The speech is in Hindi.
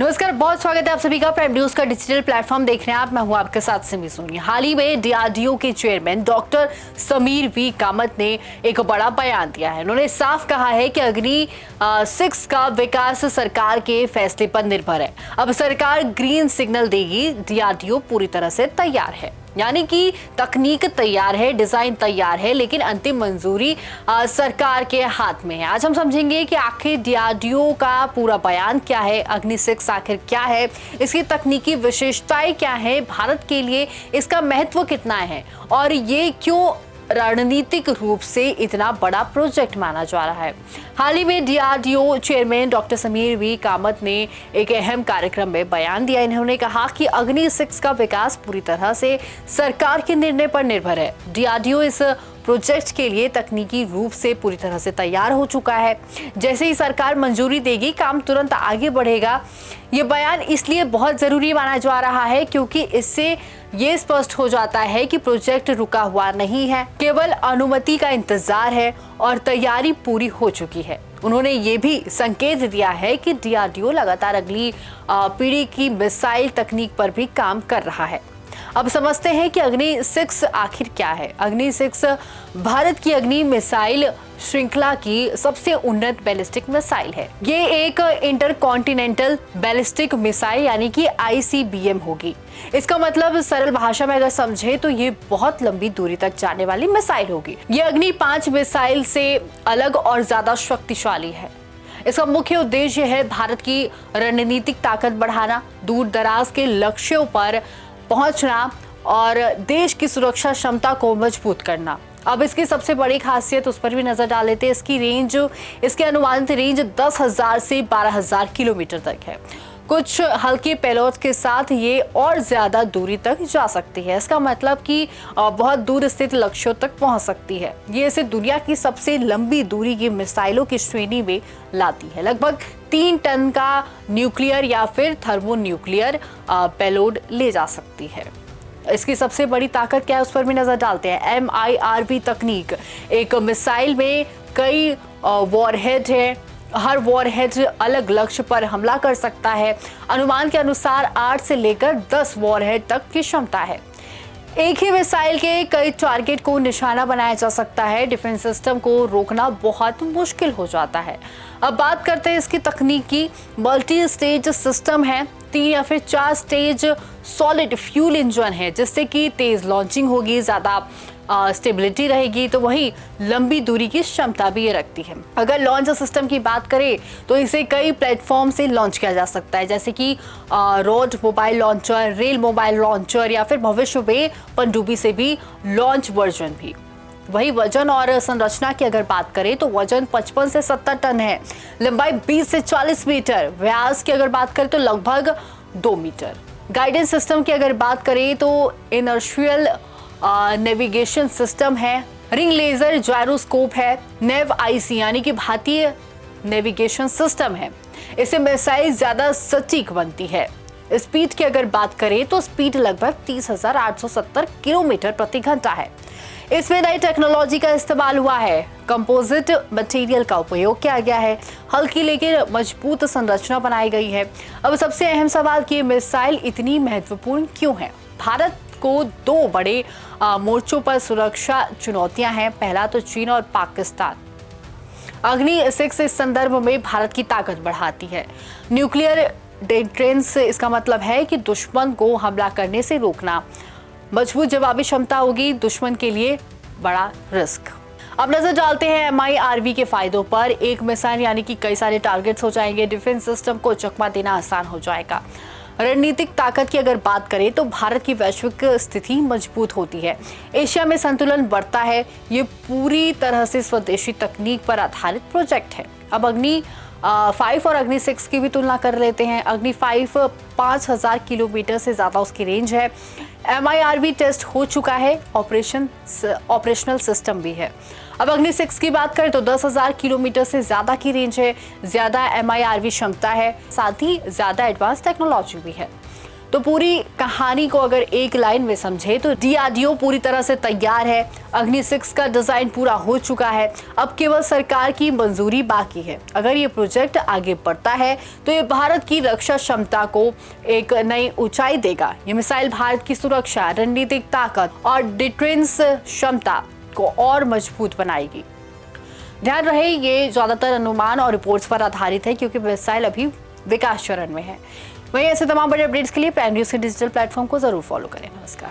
नमस्कार, बहुत स्वागत है आप सभी का प्राइम न्यूज का डिजिटल प्लेटफॉर्म देख रहे हैं आप। मैं हूं आपके साथ सिमी सोनी। हाल ही में डीआरडीओ के chairman doctor Samir V Kamat ने एक बड़ा बयान दिया है। उन्होंने साफ कहा है कि अग्नि 6 का विकास सरकार के फैसले पर निर्भर है। अब सरकार ग्रीन सिग्नल देगी, डीआरडीओ पूरी तरह से तैयार है। यानी कि तकनीक तैयार है, डिजाइन तैयार है, लेकिन अंतिम मंजूरी सरकार के हाथ में है। आज हम समझेंगे कि आखिर डीआरडीओ का पूरा बयान क्या है, अग्नि 6 आखिर क्या है, इसकी तकनीकी विशेषताएं क्या है, भारत के लिए इसका महत्व कितना है और ये क्यों रणनीतिक रूप से इतना बड़ा प्रोजेक्ट माना जा रहा है। हाल ही में DRDO chairman doctor Samir V Kamat ने एक अहम कार्यक्रम में बयान दिया। इन्होंने कहा कि अग्नि 6 का विकास पूरी तरह से सरकार के निर्णय पर निर्भर है। डीआरडीओ इस प्रोजेक्ट के लिए तकनीकी रूप से पूरी तरह से तैयार हो चुका है। जैसे ही सरकार मंजूरी देगी, काम तुरंत आगे बढ़ेगा। ये बयान इसलिए बहुत जरूरी माना जा रहा है क्योंकि इससे ये स्पष्ट हो जाता है कि प्रोजेक्ट रुका हुआ नहीं है, केवल अनुमति का इंतजार है और तैयारी पूरी हो चुकी है। उन्होंने ये भी संकेत दिया है कि डीआरडीओ लगातार अगली पीढ़ी की मिसाइल तकनीक पर भी काम कर रहा है। अब समझते हैं कि अग्नि 6 आखिर क्या है। अग्नि 6 भारत की अग्नि मिसाइल श्रृंखला की सबसे उन्नत बैलिस्टिक मिसाइल है। ये एक इंटरकॉन्टिनेंटल बैलिस्टिक मिसाइल यानी कि आईसीबीएम होगी। इसका मतलब सरल भाषा में अगर समझे तो ये बहुत लंबी दूरी तक जाने वाली मिसाइल होगी। ये अग्नि 5 मिसाइल से अलग और ज्यादा शक्तिशाली है। इसका मुख्य उद्देश्य है भारत की रणनीतिक ताकत बढ़ाना, दूर दराज के लक्ष्यों पर पहुंचना और देश की सुरक्षा क्षमता को मजबूत करना। अब इसकी सबसे बड़ी खासियत उस पर भी नजर डाल लेते हैं। इसकी अनुमानित रेंज 10,000 से 12,000 किलोमीटर तक है। कुछ हल्के पेलोड के साथ ये और ज्यादा दूरी तक जा सकती है। इसका मतलब कि बहुत दूर स्थित लक्ष्यों तक पहुंच सकती है। ये इसे दुनिया की सबसे लंबी दूरी की मिसाइलों की श्रेणी में लाती है। लगभग 3 टन का न्यूक्लियर या फिर थर्मोन्यूक्लियर पेलोड ले जा सकती है। इसकी सबसे बड़ी ताकत क्या है उस पर भी नजर डालते हैं। MIRV तकनीक। एक मिसाइल में कई वॉरहेड है। हर वॉरहेड अलग लक्ष्य पर हमला कर सकता है। अनुमान के अनुसार 8 से लेकर 10 वॉरहेड तक की क्षमता है। एक ही मिसाइल के कई टारगेट को निशाना बनाया जा सकता है। डिफेंस सिस्टम को रोकना बहुत मुश्किल हो जाता है। अब बात करते हैं इसकी तकनीक की। मल्टी स्टेज सिस्टम है। 3 या फिर 4 स्टेज सॉलिड फ्यूल इंजन है, जिससे कि तेज लॉन्चिंग होगी, ज्यादा स्टेबिलिटी रहेगी, तो वही लंबी दूरी की क्षमता भी ये रखती है। अगर लॉन्च सिस्टम की बात करें तो इसे कई प्लेटफॉर्म से लॉन्च किया जा सकता है, जैसे कि road mobile launcher, rail mobile launcher या फिर भविष्य में पनडुब्बी से भी लॉन्च वर्जन भी। वही वजन और संरचना की अगर बात करें तो वजन 55 से 70 टन है। लंबाई 20 से 40 मीटर। व्यास की अगर बात करें तो लगभग 2 मीटर। गाइडेंस सिस्टम की अगर बात करें तो इनर्शियल नेविगेशन सिस्टम है। रिंग लेजर जायरोस्कोप है। नेव आईसी यानी कि भारतीय नेविगेशन सिस्टम है। इससे मिसाइल ज्यादा सटीक बनती है। स्पीड की अगर बात करें तो स्पीड लगभग 30,870 किलोमीटर प्रति घंटा है। इसमें नई टेक्नोलॉजी का इस्तेमाल हुआ है। कंपोजिट मटेरियल का उपयोग किया गया है। हल्की लेकिन मजबूत संरचना बनाई गई है। अब सबसे अहम सवाल कि मिसाइल इतनी महत्वपूर्ण क्यों है। भारत को 2 बड़े मोर्चों पर सुरक्षा चुनौतियां हैं। पहला तो चीन और पाकिस्तान। अग्नि 6 इस संदर्भ में भारत की ताकत बढ़ाती है। न्यूक्लियर डिफेंस, इसका मतलब है कि दुश्मन को हमला करने से रोकना। मजबूत जवाबी क्षमता होगी, दुश्मन के लिए बड़ा रिस्क। अब नजर डालते हैं MIRV के फायदों पर। एक मिसाइल यानी कि कई सारे टारगेट्स हो जाएंगे। डिफेंस सिस्टम को चकमा देना आसान हो जाएगा। रणनीतिक ताकत की अगर बात करें तो भारत की वैश्विक स्थिति मजबूत होती है। एशिया में संतुलन बढ़ता है। ये पूरी तरह से स्वदेशी तकनीक पर आधारित प्रोजेक्ट है। अब अग्नि 5 और अग्नि 6 की भी तुलना कर लेते हैं। अग्नि 5 5,000 किलोमीटर से ज्यादा उसकी रेंज है। MIRV टेस्ट हो चुका है। ऑपरेशनल सिस्टम भी है। अब अग्नि 6 की बात करें तो 10,000 किलोमीटर से ज्यादा की रेंज है। ज्यादा MIRV क्षमता है, साथ ही ज्यादा एडवांस टेक्नोलॉजी भी है। तो पूरी कहानी को अगर एक लाइन में समझे तो डीआरडीओ पूरी तरह से तैयार है। अग्नि 6 का डिजाइन पूरा हो चुका है, अब केवल सरकार की मंजूरी बाकी है। अगर ये प्रोजेक्ट आगे बढ़ता है तो ये भारत की रक्षा क्षमता को एक नई ऊंचाई देगा। ये मिसाइल भारत की सुरक्षा, रणनीतिक ताकत और डिफेंस क्षमता को और मजबूत बनाएगी। ध्यान रहे ये ज्यादातर अनुमान और रिपोर्ट्स पर आधारित है क्योंकि मिसाइल अभी विकास चरण में है। वहीं ऐसे तमाम बड़े अपडेट्स के लिए प्राइम न्यूज़ के डिजिटल प्लेटफॉर्म को जरूर फॉलो करें। नमस्कार।